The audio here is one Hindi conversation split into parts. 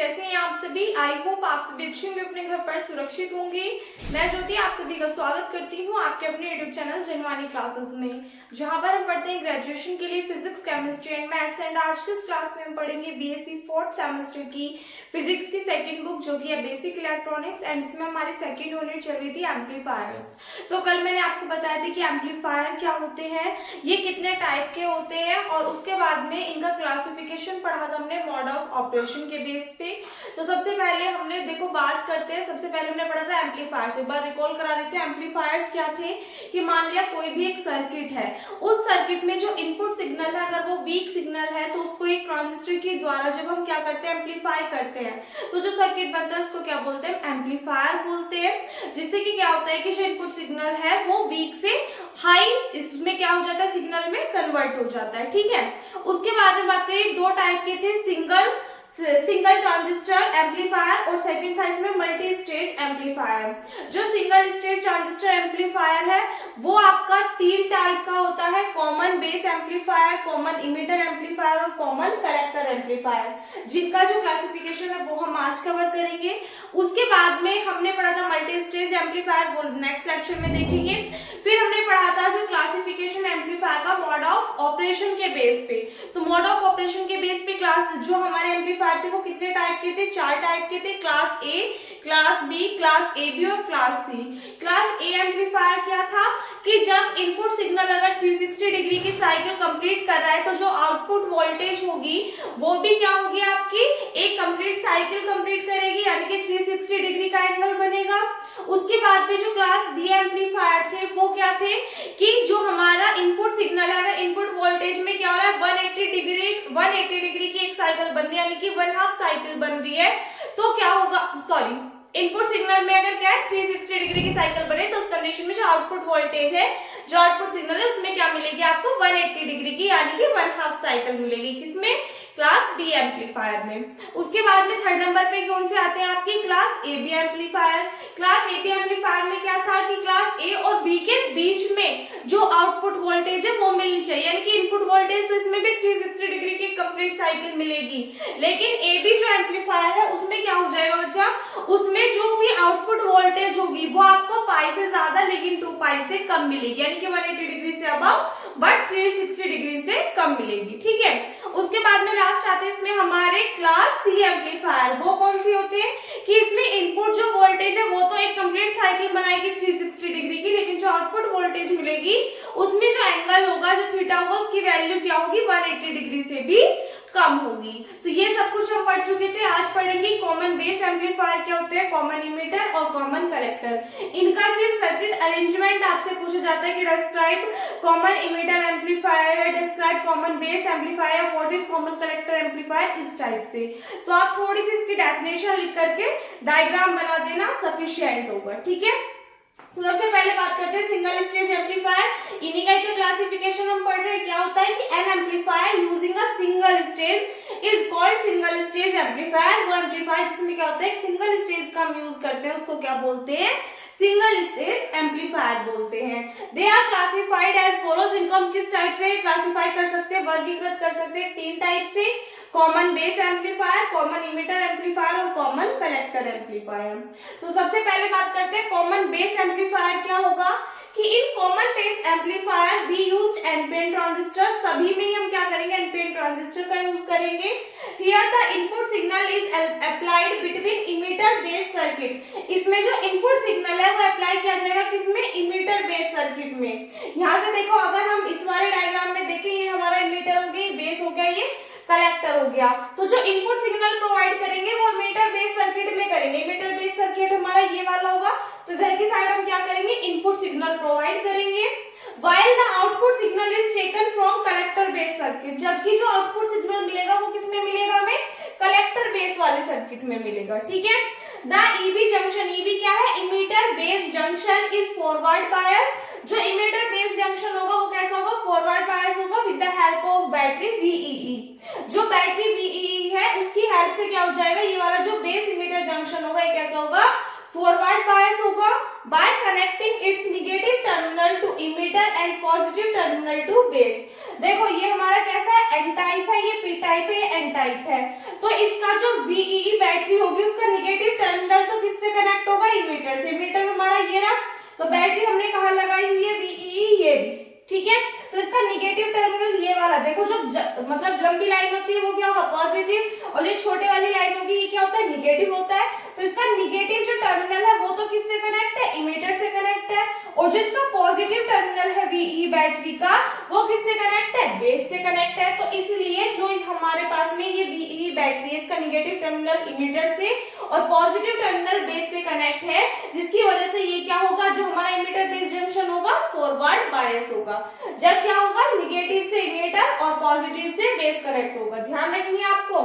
कैसे हैं आप सभी। आई होप आप सभी अच्छे होंगे, अपने घर पर सुरक्षित होंगे। मैं ज्योति आप सभी का स्वागत करती हूँ आपके अपने यूट्यूब चैनल जनवानी क्लासेस में, जहाँ पर हम पढ़ते हैं ग्रेजुएशन के लिए physics, chemistry and maths. And आज की इस क्लास में हम पढ़ेंगे बीएससी फोर्थ सेमेस्टर की फिजिक्स की सेकंड बुक, जो कि है बेसिक इलेक्ट्रॉनिक्स। एंड इसमें हमारी सेकंड यूनिट चल रही थी एम्पलीफायर्स। तो कल मैंने आपको बताया था कि एम्पलीफायर क्या होते हैं, ये कितने टाइप के होते हैं, और उसके बाद में इनका क्लासिफिकेशन पढ़ा था हमने मोड ऑफ ऑपरेशन के बेस पे। तो सबसे पहले हमने देखो बात करते हैं, सबसे पहले हमने पढ़ा था एम्पलीफायर्स। एक बार रिकॉल करा देते हैं एम्पलीफायर्स क्या थे। कि मान लिया कोई भी एक सर्किट है, उस सर्किट में जो इनपुट सिग्नल है अगर वो वीक सिग्नल है तो उसको एक ट्रांजिस्टर के द्वारा जब हम क्या करते हैं एम्पलीफाई करते हैं, तो जो सर्किट बनता है उसको क्या बोलते हैं, एम्पलीफायर बोलते हैं। जिससे कि क्या होता है कि जो इनपुट सिग्नल है वो वीक से हाई इसमें क्या हो जाता है, सिग्नल में कन्वर्ट हो जाता है। ठीक है, उसके बाद में बात करें, दो टाइप के थे, सिंगल ट्रांजिस्टर एम्पलीफायर और सेकंड था इसमें मल्टी स्टेज एम्पलीफायर। जो सिंगल स्टेज ट्रांजिस्टर एम्पलीफायर है वो आपका तीन टाइप का होता है, common base amplifier, common emitter amplifier और कॉमन कलेक्टर एम्पलीफायर, जिनका जो क्लासिफिकेशन है वो हम आज कवर करेंगे। उसके बाद में हमने पढ़ा था मल्टी स्टेज एम्पलीफायर, वो नेक्स्ट लेक्चर में देखेंगे। फिर हमने पढ़ा था जो क्लासिफिकेशन एम्पलीफायर का मोड ऑफ ऑपरेशन के बेस पे। तो मोड ऑफ ऑपरेशन के बेस पे क्लास जो हमारे एम्पलीफायर थे वो कितने टाइप के थे, चार टाइप के थे, class A, class B, class A B और class C. Class A amplifier क्या था कि जब इनपुट सिग्नल अगर 360 डिग्री की साइकिल कंप्लीट कर रहा है तो जो आउटपुट वोल्टेज होगी वो भी क्या होगी, आपकी एक कंप्लीट साइकिल कंप्लीट करेगी, यानी कि 360 डिग्री का एंगल बनेगा। उसके बाद में जो क्लास बी एम्पलीफायर थे वो क्या थे कि जो हमारा इनपुट सिग्नल है अगर इनपुट वोल्टेज में क्या हो रहा है 180 डिग्री की एक साइकिल बन रही है, यानी कि 1/2 साइकिल बन रही है, तो क्या होगा, सॉरी, इनपुट सिग्नल में अगर क्या है 360 डिग्री की साइकिल बने तो उस कंडीशन में जो आउटपुट वोल्टेज है, जो आउटपुट सिग्नल है उसमें क्या मिलेगी आपको 180 डिग्री की, यानी कि 1/2 साइकिल मिलेगी। किसमें, क्लास बी एम्पलीफायर में। उसके बाद में थर्ड नंबर पे कौन से आते हैं आपकी, class A B amplifier. Class A B amplifier में क्या था कि क्लास ए और बी के बीच में जो आउटपुट वोल्टेज है वो मिलनी चाहिए, यानी कि इनपुट वोल्टेज तो इसमें भी 360 डिग्री की कंप्लीट साइकिल मिलेगी, लेकिन ए बी जो एम्पलीफायर है उसमें क्या हो जाएगा बच्चा, उसमें जो भी आउटपुट वोल्टेज होगी वो आपको पाई से ज्यादा लेकिन 2 पाई से कम मिलेगी, यानी कि 180 डिग्री से अबव बट 360 डिग्री से कम मिलेगी। ठीक है, उसके बाद में लास्ट आते हैं इसमें हमारे क्लास सी एम्पलीफायर। वो कौन सी होते हैं कि इसमें इनपुट जो वोल्टेज है वो तो एक कंप्लीट साइकिल बनाएगी 360 डिग्री की, लेकिन जो आउटपुट वोल्टेज मिलेगी उसमें जो एंगल होगा, जो थीटा होगा, उसकी वैल्यू क्या होगी, 180 डिग्री से भी कम होगी। तो ये सब कुछ हम पढ़ चुके थे। आज पढ़ेंगे कॉमन बेस एम्पलीफायर क्या होते हैं, कॉमन इमिटर और कॉमन कलेक्टर। इनका सिर्फ सर्किट अरेंजमेंट आपसे पूछा जाता है कि describe common emitter amplifier, describe common base amplifier, what is common collector amplifier, इस टाइप से। तो आप थोड़ी सी इसकी डेफिनेशन लिख करके डायग्राम बना देना, सफिशिएंट होगा। ठीक है, तो सबसे पहले बात करते हैं सिंगल स्टेज एम्पलीफायर। इन्हीं का तो क्लासिफिकेशन हम पढ़ रहे हैं। क्या होता है कि N amplifier using a single stage is called single stage amplifier. वो एम्पलीफायर जिसमें क्या होता है सिंगल स्टेज का हम यूज करते हैं उसको क्या बोलते हैं, सिंगल स्टेज एम्पलीफायर बोलते हैं। They are classified as follows. इनको हम किस टाइप से क्लासिफाई कर सकते हैं, वर्गीकृत कर सकते हैं तीन टाइप से, common base amplifier, common emitter amplifier और कॉमन कलेक्टर एम्पलीफायर। तो सबसे पहले बात करते हैं कॉमन बेस एम्पलीफायर क्या होगा कि in common base amplifier we used NPN transistor. सभी में ही हम क्या करेंगे, एनपीएन ट्रांजिस्टर का यूज करेंगे। Here the input signal is applied between emitter base circuit. इसमें जो इनपुट सिग्नल है वो अप्लाई किया जाएगा किसमें, इमिटर बेस सर्किट में। यहाँ से देखो अगर हम इस वाले डायग्राम में देखें, ये हमारा इमिटर हो गया, बेस हो गया, ये कलेक्टर हो गया। तो जो इनपुट सिग्नल प्रोवाइड करेंगे वो मीटर बेस सर्किट में करेंगे। मीटर बेस सर्किट हमारा ये वाला होगा, तो इधर की साइड हम क्या करेंगे, इनपुट सिग्नल प्रोवाइड करेंगे। while the output signal is taken from collector based circuit। जबकि जो आउटपुट सिग्नल मिलेगा वो किसमें मिलेगा, हमें कलेक्टर बेस वाले सर्किट में मिलेगा। ठीक है, द ईबी जंक्शन, ईबी क्या है, emitter base junction is forward bias. जो इमिटर बेस जंक्शन होगा वो कैसा होगा, फॉरवर्ड बायस होगा with the help of battery V E E. जो बैटरी वीईई है उसकी हेल्प से क्या हो जाएगा, ये वाला जो बेस इमिटर जंक्शन होगा ये कैसा होगा, फॉरवर्ड बायस होगा by connecting its negative terminal to emitter and positive terminal to base। देखो ये हमारा कैसा है, एन टाइप है, ये पी टाइप है, एन टाइप है। तो इसका जो वीईई बैटरी होगी उसका निगेटिव टर्मिनल तो किससे कनेक्ट होगा, इमीटर से। इमीटर हमारा ये रहा, तो बैटरी हमने कहाँ लगाई हुई है, VEE, ये भी, ठीक है। तो इसका निगेटिव टर्मिनल ये वाला देखो, जो मतलब लंबी लाइन होती है वो क्या होगा, पॉजिटिव, और जो छोटे वाली लाइन होगी ये क्या होता है, निगेटिव होता है। तो इसका निगेटिव जो टर्मिनल है वो तो किससे कनेक्ट है, इमीटर से कनेक्ट है, और जो इसका पॉजिटिव टर्मिनल है VE बैटरी का, वो किससे कनेक्ट है, बेस से कनेक्ट है। तो इसलिए जो हमारे पास में ये VE बैटरी है, इसका निगेटिव टर्मिनल इमीटर से और पॉजिटिव टर्मिनल बेस से कनेक्ट है, जिसकी वजह से ये क्या होगा, जो हमारा इमीटर बेस जंक्शन होगा फॉरवर्ड बायस होगा। जब क्या होगा, निगेटिव से इमीटर और पॉजिटिव से बेस कनेक्ट होगा, ध्यान रखनी है आपको।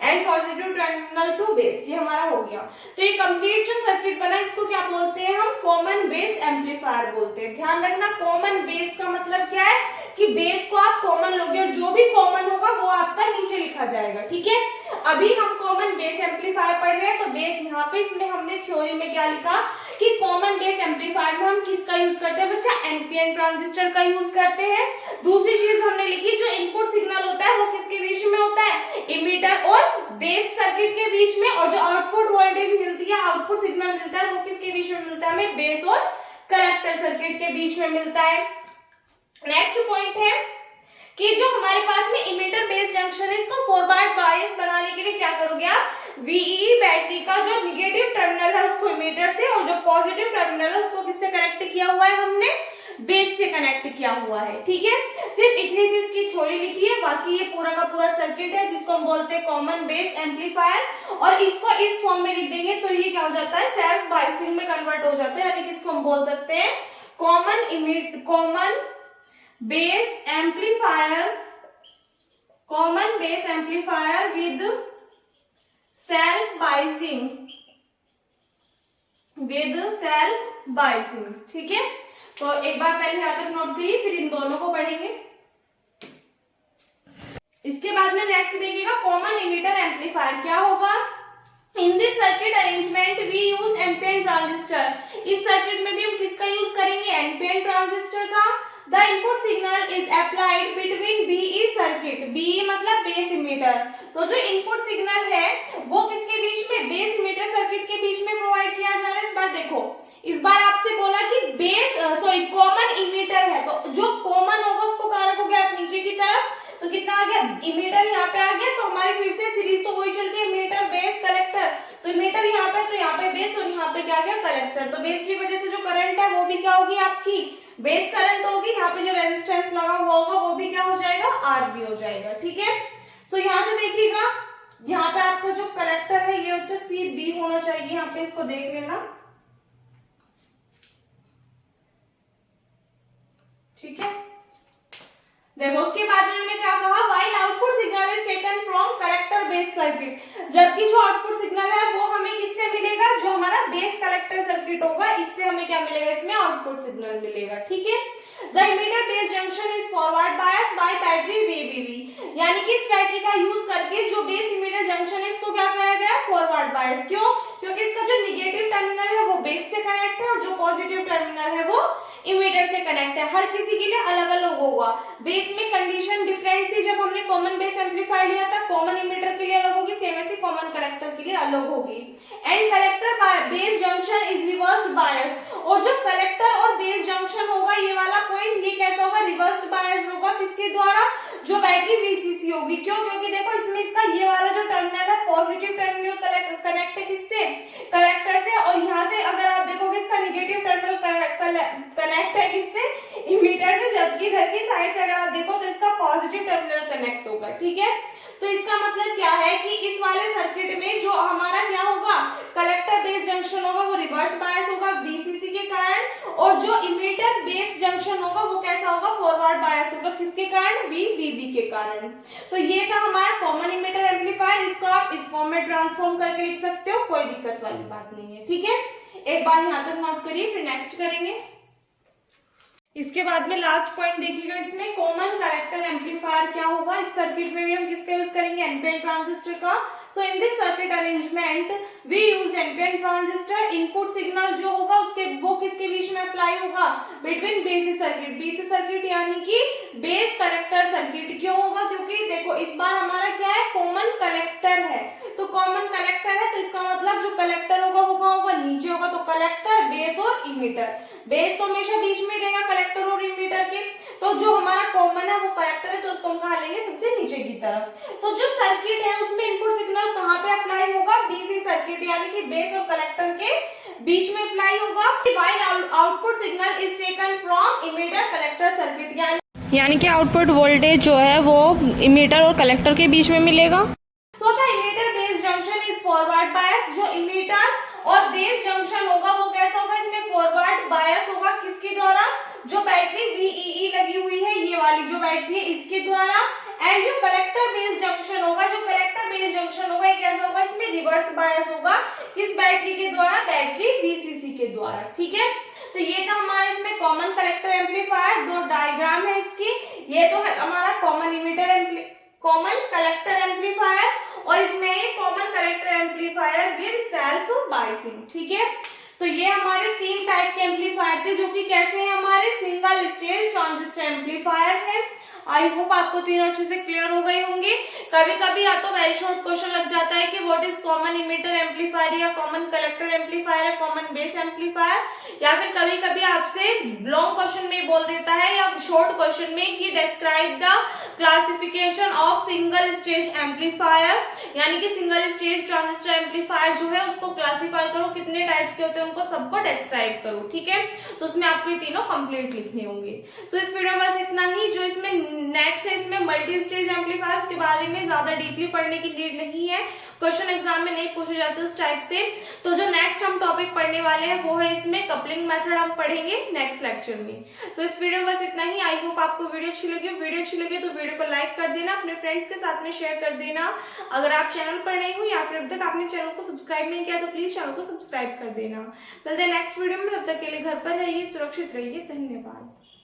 And positive terminal to base, ये हमारा हो गया। तो ये कंप्लीट जो सर्किट बना इसको क्या बोलते हैं, हम कॉमन बेस एम्पलीफायर बोलते हैं। ध्यान रखना, कॉमन बेस का मतलब क्या है कि बेस को आप कॉमन लोगे और जो भी कॉमन होगा वो आपका नीचे लिखा जाएगा, ठीक है। अभी हम कॉमन बेस एम्पलीफायर पढ़ रहे हैं, तो बेस यहाँ पे इसमें हमने थ्योरी में क्या लिखा कि कॉमन बेस एम्पलीफायर में हम किसका यूज करते हैं बच्चा, एनपीएन ट्रांजिस्टर का यूज करते हैं। दूसरी चीज हमने लिखी, जो इनपुट सिग्नल होता है वो किसके बीच में होता है, इमीटर और बेस सर्किट के बीच में, और जो आउटपुट वोल्टेज मिलती है, आउटपुट सिग्नल मिलता है, वो किसके बीच में मिलता है, हमें बेस और कलेक्टर सर्किट के बीच में मिलता है। नेक्स्ट पॉइंट है कि जो हमारे पास में इमीटर बेस जंक्शन है, इसको फॉरवर्ड बायस बनाने के लिए क्या करोगे आप, VEE बैटरी का जो निगेटिव टर्मिनल है उसको इमीटर से, और जो पॉजिटिव टर्मिनल है उसको किससे कनेक्ट किया हुआ है, हमने बेस से कनेक्ट किया हुआ है, ठीक है। सिर्फ इतनी सी इसकी थ्योरी लिखी है, बाकी ये पूरा का पूरा सर्किट है जिसको हम बोलते हैं कॉमन बेस एम्पलीफायर, और इसको इस फॉर्म में लिख देंगे तो ये क्या हो जाता है, सेल्फ बायसिंग में कन्वर्ट हो जाता है, यानी कि इसको हम बोल सकते हैं common base amplifier with self biasing, ठीक है। तो एक बार पहले यहाँ तक नोट करिए, फिर इन दोनों को पढ़ेंगे। इसके बाद में नेक्स्ट देखिएगा कॉमन इमीटर एम्पलीफायर क्या होगा। In this circuit arrangement we use NPN transistor. इस सर्किट में भी हम किसका यूज करेंगे, एनपीएन ट्रांजिस्टर का। The input signal is applied between BE circuit, BE मतलब बेस इमीटर। तो जो इनपुट सिग्नल है वो किसके बीच में, बेस इमीटर सर्किट के बीच में प्रोवाइड किया जा रहा है। इस बार देखो, इस बार आपसे बोला कि कॉमन इमीटर है, तो जो कॉमन होगा उसको कहाँ रखोगे आप, नीचे की तरफ। तो कितना आ गया, इमीटर यहाँ पे आ गया, तो हमारी फिर से सीरीज तो वही चलती है, इमीटर बेस कलेक्टर। तो इमीटर यहाँ पे, तो यहाँ पे बेस, और यहाँ पे क्या आ गया, कलेक्टर। तो बेस की वजह से जो करंट है वो भी क्या होगी आपकी, बेस करंट होगी। यहाँ पे जो रेजिस्टेंस लगा हुआ होगा वो भी क्या हो जाएगा, आर भी हो जाएगा, ठीक है। तो यहाँ से देखिएगा, यहाँ पे आपका जो कलेक्टर है ये बच्चा CB होना चाहिए, यहाँ पे इसको देख लेना, ठीक है। देखो उसके बाद में हमने क्या कहा, while output signal is taken from collector base circuit, जबकि जो आउटपुट सिग्नल है वो हमें किससे मिलेगा, जो हमारा बेस कलेक्टर सर्किट होगा, इससे हमें क्या मिलेगा, इसमें आउटपुट सिग्नल मिलेगा, ठीक है। The emitter base junction is forward bias bye battery VBB, यानी कि इस बैटरी का यूज करके जो बेस इमीटर जंक्शन है इसको क्या कहा गया, फॉरवर्ड बायस। क्यों, क्योंकि इसका जो निगेटिव टर्मिनल है वो बेस से कनेक्ट है, और जो पॉजिटिव टर्मिनल है वो इमीटर से कनेक्ट है। हर किसी के लिए अलग अलग होगा। बेस में कंडीशन डिफरेंट थी जब हमने कॉमन बेस एम्पलीफायर लिया था, कॉमन इमीटर के लिए अलग होगी, सेम ऐसे कॉमन कलेक्टर के लिए अलग होगी। And collector base junction is reversed bias, और जो कलेक्टर और बेस जंक्शन होगा ये वाला पॉइंट, ये कैसा होगा, रिवर्स्ड बायस होगा, किसके द्वारा, जो बैटरी VCC होगी। क्यों, क्योंकि देखो इसमें इसका ये वाला जो टर्मिनल है, पॉजिटिव टर्मिनल कनेक्ट है किससे, कलेक्टर से, और यहाँ से अगर आप देखोगे इसका निगेटिव टर्मिनल कनेक्ट है किससे, इमीटर से, जबकि इधर की साइड से अगर आप देखो तो इसका पॉजिटिव टर्मिनल कनेक्ट होगा, ठीक है। तो इसका मतलब क्या है कि इस वाले सर्किट में जो हमारा क्या होगा, कलेक्टर बेस जंक्शन होगा वो रिवर्स बायस होगा VCC के कारण, और जो इमीटर बेस जंक्शन होगा वो कैसा होगा, फॉरवर्ड बायस होगा, किसके कारण, VBB के कारण। तो ये था हमारा कॉमन इमीटर एम्पलीफायर, इसको आप इस फॉर्म में ट्रांसफॉर्म करके लिख सकते हो, कोई दिक्कत वाली बात नहीं है, ठीक है। एक बार यहाँ तक नोट करिए, फिर नेक्स्ट करेंगे। इसके बाद में लास्ट पॉइंट देखिएगा, इसमें कॉमन कलेक्टर एम्पलीफायर क्या होगा। इस सर्किट में भी हम किसका यूज करेंगे, एनपीएन ट्रांजिस्टर का। So in this circuit arrangement we use NPN transistor. Input signal जो होगा उसके वो किसके बीच में अप्लाई होगा, between base circuit, BC circuit यानी कि बेस कलेक्टर सर्किट। क्यों होगा, क्योंकि देखो इस बार हमारा क्या है, कॉमन कलेक्टर है, तो कॉमन कलेक्टर है तो इसका मतलब जो कलेक्टर होगा वो कहाँ होगा, नीचे होगा, तो कलेक्टर, बेस और इमीटर। बेस तो हमेशा बीच में रहेगा कलेक्टर और इमीटर के, तो जो हमारा कॉमन है वो कलेक्टर है, तो उसको हम कहाँ लेंगे, सबसे नीचे की तरफ। तो जो सर्किट है उसमें इनपुट सिग्नल कहाँ पे अप्लाई होगा, बीसी सर्किट, यानी कि बेस और कलेक्टर के बीच में अप्लाई होगा। While output signal is taken from emitter collector circuit, यानी कि आउटपुट वोल्टेज जो है वो इमीटर और कलेक्टर के बीच में मिलेगा। So the emitter base junction is forward bias, जो इमीटर और बेस जंक्शन होगा वो कैसा होगा, इसमें फॉरवर्ड बायस होगा, किसके द्वारा, जो बैटरी VEE लगी हुई है, ये वाली जो बैटरी है इसके द्वारा। एंड जो कलेक्टर बेस जंक्शन होगा, जो कलेक्टर बेस जंक्शन होगा ये कैसा होगा, इसमें रिवर्स बायस होगा, किस बैटरी के द्वारा, बैटरी VCC के द्वारा। ठीक है, तो ये था हमारा इसमें कॉमन कलेक्टर एम्पलीफायर, दो डायग्राम है इसकी। ये तो है हमारा कॉमन कलेक्टर एम्पलीफायर, और इसमें ये common collector amplifier with self biasing. ठीक है, तो ये हमारे तीन टाइप के एम्पलीफायर थे, जो कि कैसे हैं, हमारे सिंगल स्टेज ट्रांजिस्टर एम्पलीफायर है। आई होप आपको तीनों अच्छे से क्लियर हो गए होंगे। कभी कभी या तो वेरी शॉर्ट क्वेश्चन लग जाता है कि what is common emitter amplifier, या कॉमन कलेक्टर एम्पलीफायर, या कॉमन बेस एम्पलीफायर, या फिर कभी कभी आपसे लॉन्ग क्वेश्चन में बोल देता है या शॉर्ट क्वेश्चन में कि describe the classification of single stage amplifier, यानी कि सिंगल स्टेज ट्रांजिस्टर एम्पलीफायर जो है उसको क्लासिफाई करो, कितने टाइप्स के होते हैं उनको सबको डिस्क्राइब करो। ठीक है, तो उसमें आपको ये तीनों कंप्लीट लिखने होंगे। तो इस वीडियो में बस इतना ही। जो इसमें नेक्स्ट है, इसमें मल्टी स्टेज एम्पलीफायर्स के बारे में ज्यादा डीपली पढ़ने की नीड नहीं है, क्वेश्चन एग्जाम में नहीं पूछे जाते उस टाइप से। तो जो नेक्स्ट हम टॉपिक पढ़ने वाले हैं वो है इसमें कपलिंग मेथड, हम पढ़ेंगे नेक्स्ट लेक्चर में। तो इस वीडियो में बस इतना ही। आई होप आपको वीडियो अच्छी लगी तो वीडियो को लाइक कर देना, अपने फ्रेंड्स के साथ में शेयर कर देना। अगर आप चैनल पर नए हो या फिर अब तक आपने चैनल को सब्सक्राइब नहीं किया तो प्लीज चैनल को सब्सक्राइब कर देना। मिलते हैं नेक्स्ट वीडियो में, तब तक के लिए घर पर रहिए, सुरक्षित रहिए, धन्यवाद।